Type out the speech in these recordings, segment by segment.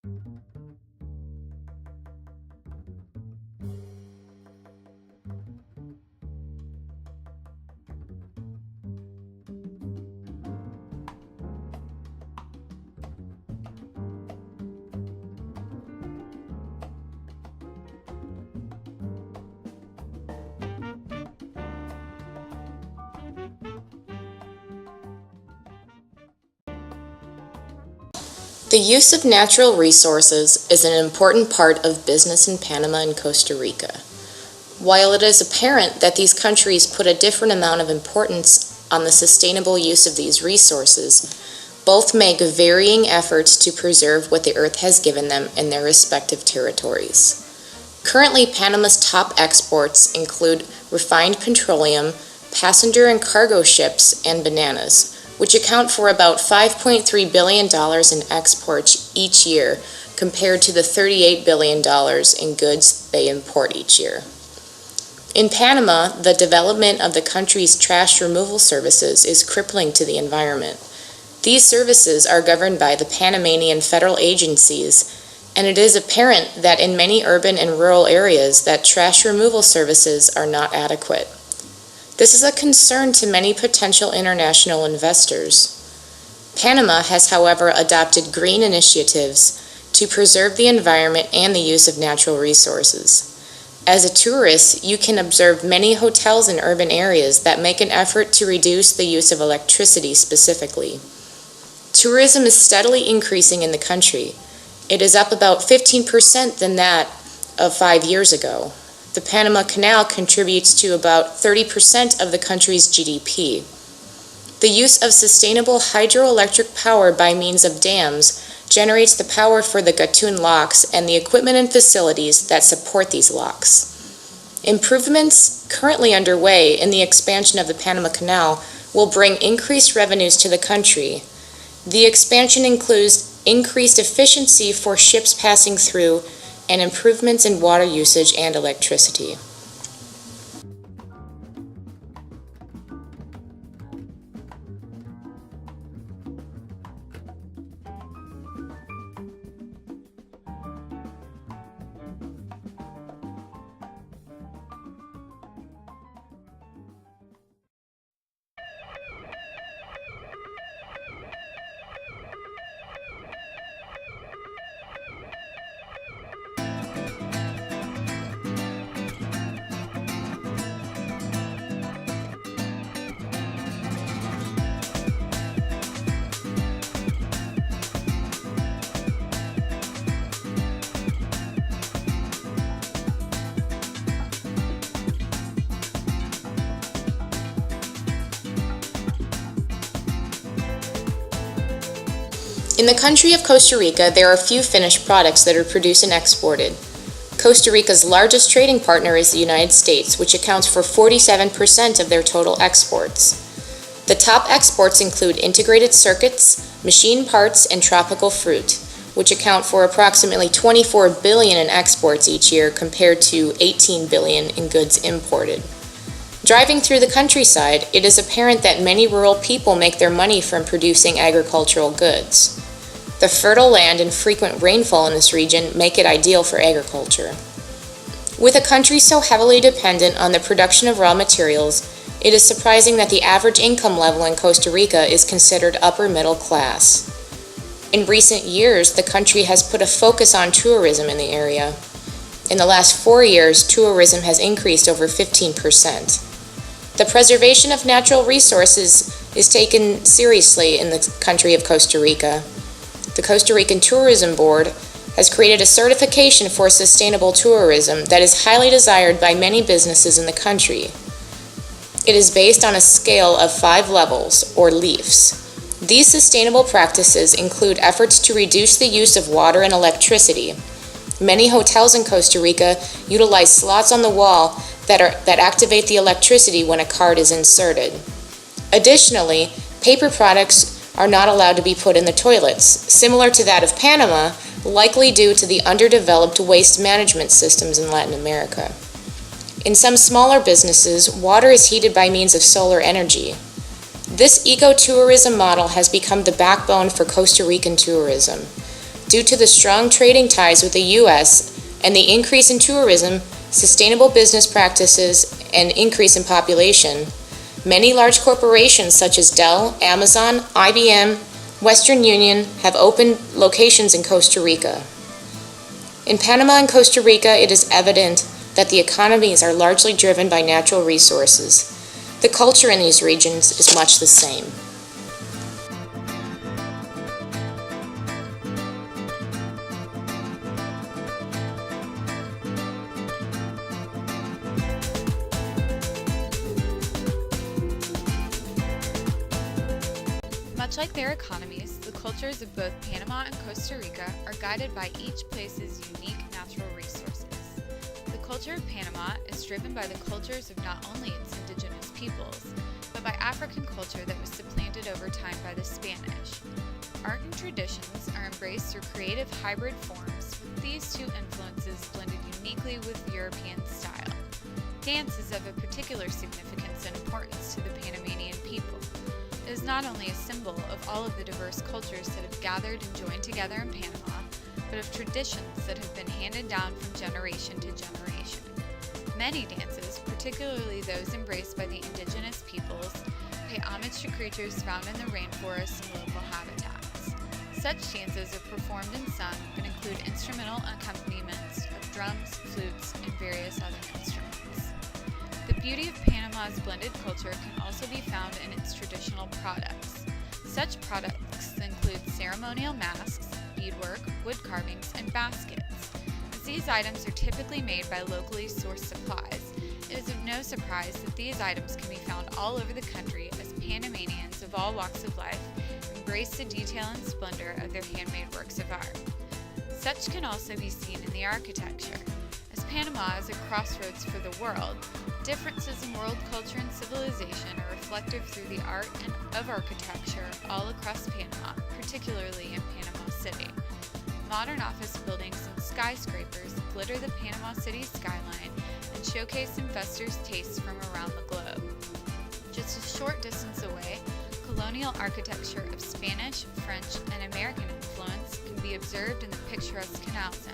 The use of natural resources is an important part of business in Panama and Costa Rica. While it is apparent that these countries put a different amount of importance on the sustainable use of these resources, both make varying efforts to preserve what the earth has given them in their respective territories. Currently, Panama's top exports include refined petroleum, passenger and cargo ships, and bananas, which account for about $5.3 billion in exports each year compared to the $38 billion in goods they import each year. In Panama, the development of the country's trash removal services is crippling to the environment. These services are governed by the Panamanian federal agencies, and it is apparent that in many urban and rural areas that trash removal services are not adequate. This is a concern to many potential international investors. Panama has, however, adopted green initiatives to preserve the environment and the use of natural resources. As a tourist, you can observe many hotels in urban areas that make an effort to reduce the use of electricity specifically. Tourism is steadily increasing in the country. It is up about 15% than that of 5 years ago. The Panama Canal contributes to about 30% of the country's GDP. The use of sustainable hydroelectric power by means of dams generates the power for the Gatun locks and the equipment and facilities that support these locks. Improvements currently underway in the expansion of the Panama Canal will bring increased revenues to the country. The expansion includes increased efficiency for ships passing through and improvements in water usage and electricity. In the country of Costa Rica, there are few finished products that are produced and exported. Costa Rica's largest trading partner is the United States, which accounts for 47% of their total exports. The top exports include integrated circuits, machine parts, and tropical fruit, which account for approximately $24 billion in exports each year compared to $18 billion in goods imported. Driving through the countryside, it is apparent that many rural people make their money from producing agricultural goods. The fertile land and frequent rainfall in this region make it ideal for agriculture. With a country so heavily dependent on the production of raw materials, it is surprising that the average income level in Costa Rica is considered upper middle class. In recent years, the country has put a focus on tourism in the area. In the last 4 years, tourism has increased over 15%. The preservation of natural resources is taken seriously in the country of Costa Rica. The Costa Rican Tourism Board has created a certification for sustainable tourism that is highly desired by many businesses in the country. It is based on a scale of 5 levels, or leafs. These sustainable practices include efforts to reduce the use of water and electricity. Many hotels in Costa Rica utilize slots on the wall that activate the electricity when a card is inserted. Additionally, paper products are not allowed to be put in the toilets, similar to that of Panama, likely due to the underdeveloped waste management systems in Latin America. In some smaller businesses, water is heated by means of solar energy. This ecotourism model has become the backbone for Costa Rican tourism. Due to the strong trading ties with the U.S. and the increase in tourism, sustainable business practices, and increase in population, many large corporations such as Dell, Amazon, IBM, Western Union have opened locations in Costa Rica. In Panama and Costa Rica, it is evident that the economies are largely driven by natural resources. The culture in these regions is much the same. Much like their economies, the cultures of both Panama and Costa Rica are guided by each place's unique natural resources. The culture of Panama is driven by the cultures of not only its indigenous peoples, but by African culture that was supplanted over time by the Spanish. Art and traditions are embraced through creative hybrid forms, with these two influences blended uniquely with European style. Dance is of a particular significance and importance to the Panamanian people. It is not only a symbol of all of the diverse cultures that have gathered and joined together in Panama, but of traditions that have been handed down from generation to generation. Many dances, particularly those embraced by the indigenous peoples, pay homage to creatures found in the rainforests and local habitats. Such dances are performed and sung, but include instrumental accompaniments of drums, flutes, and various other instruments. The beauty of Panama's blended culture can also be found in its traditional products. Such products include ceremonial masks, beadwork, wood carvings, and baskets. As these items are typically made by locally sourced supplies, it is of no surprise that these items can be found all over the country as Panamanians of all walks of life embrace the detail and splendor of their handmade works of art. Such can also be seen in the architecture. As Panama is a crossroads for the world, differences in world culture and civilization are reflected through the art and of architecture all across Panama, particularly in Panama City. Modern office buildings and skyscrapers glitter the Panama City skyline and showcase investors' tastes from around the globe. Just a short distance away, colonial architecture of Spanish, French, and American influence can be observed in the picturesque canal zone,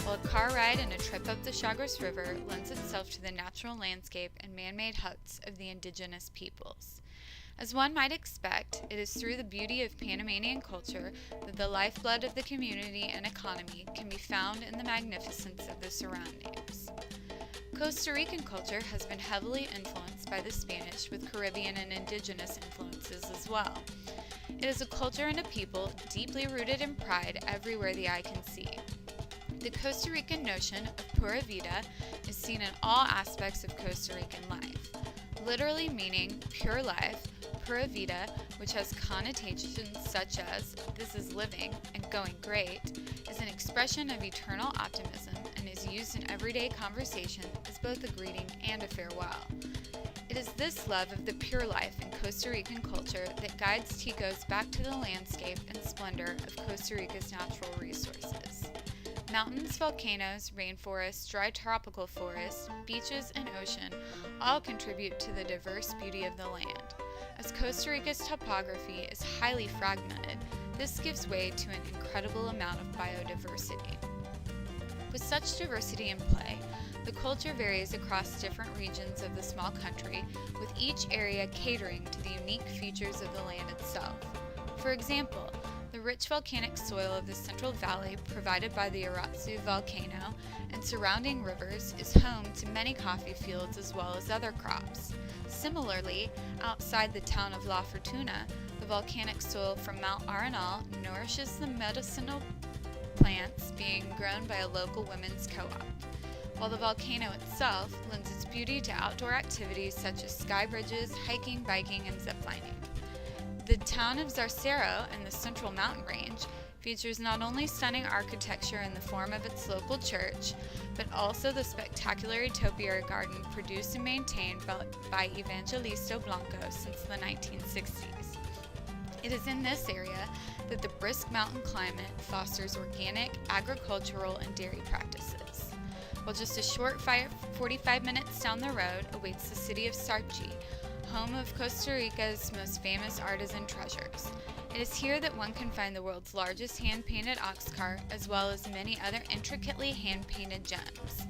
while a car ride and a trip up the Chagres River lends itself to the natural landscape and man-made huts of the indigenous peoples. As one might expect, it is through the beauty of Panamanian culture that the lifeblood of the community and economy can be found in the magnificence of the surroundings. Costa Rican culture has been heavily influenced by the Spanish, with Caribbean and indigenous influences as well. It is a culture and a people deeply rooted in pride everywhere the eye can see. The Costa Rican notion of pura vida is seen in all aspects of Costa Rican life, literally meaning pure life. Pura vida, which has connotations such as this is living and going great, is an expression of eternal optimism and is used in everyday conversation as both a greeting and a farewell. It is this love of the pure life in Costa Rican culture that guides Ticos back to the landscape and splendor of Costa Rica's natural resources. Mountains, volcanoes, rainforests, dry tropical forests, beaches, and ocean all contribute to the diverse beauty of the land. As Costa Rica's topography is highly fragmented, this gives way to an incredible amount of biodiversity. With such diversity in play, the culture varies across different regions of the small country, with each area catering to the unique features of the land itself. For example, the rich volcanic soil of the Central Valley provided by the Aratsu volcano and surrounding rivers is home to many coffee fields as well as other crops. Similarly, outside the town of La Fortuna, the volcanic soil from Mount Arenal nourishes the medicinal plants being grown by a local women's co-op, while the volcano itself lends its beauty to outdoor activities such as sky bridges, hiking, biking, and ziplining. The town of Zarcero in the Central Mountain Range features not only stunning architecture in the form of its local church, but also the spectacular topiary garden produced and maintained by Evangelisto Blanco since the 1960s. It is in this area that the brisk mountain climate fosters organic, agricultural, and dairy practices, while just a short 45 minutes down the road awaits the city of Sarchi, home of Costa Rica's most famous artisan treasures. It is here that one can find the world's largest hand-painted ox cart, as well as many other intricately hand-painted gems.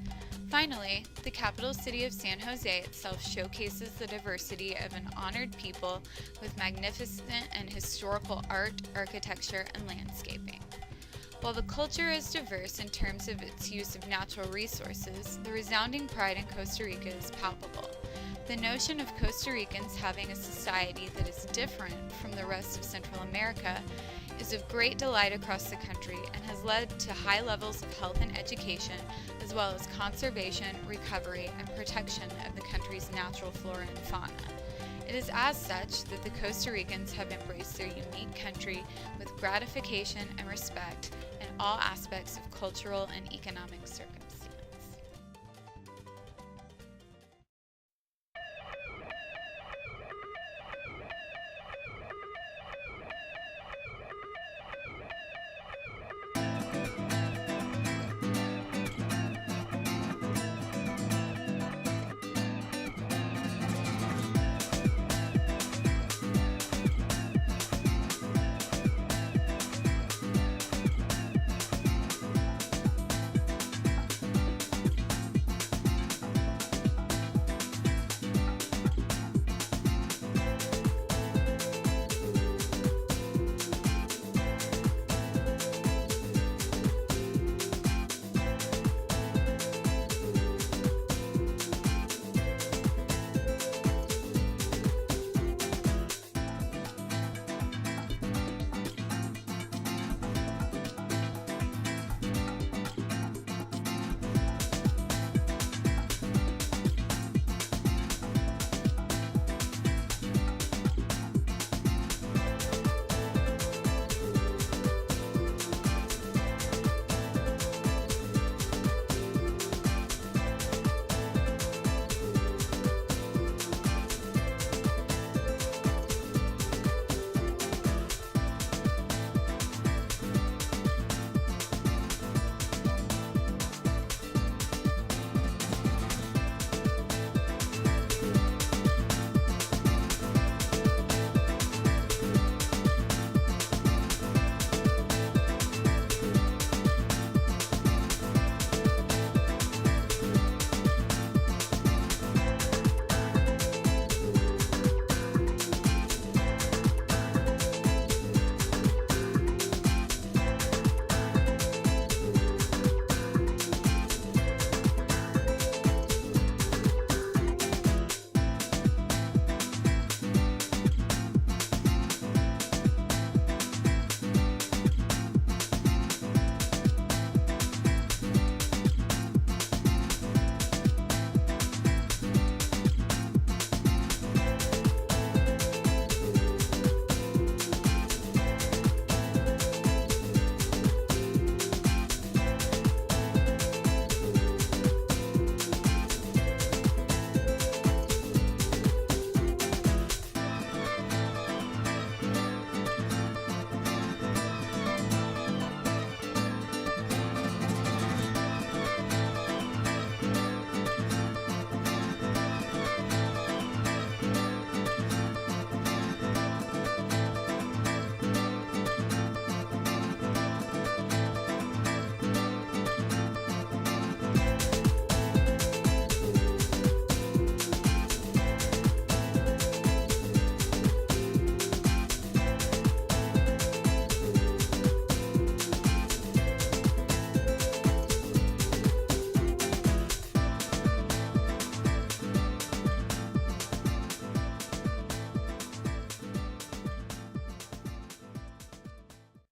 Finally, the capital city of San Jose itself showcases the diversity of an honored people with magnificent and historical art, architecture, and landscaping. While the culture is diverse in terms of its use of natural resources, the resounding pride in Costa Rica is palpable. The notion of Costa Ricans having a society that is different from the rest of Central America is of great delight across the country and has led to high levels of health and education, as well as conservation, recovery, and protection of the country's natural flora and fauna. It is as such that the Costa Ricans have embraced their unique country with gratification and respect in all aspects of cultural and economic circumstances.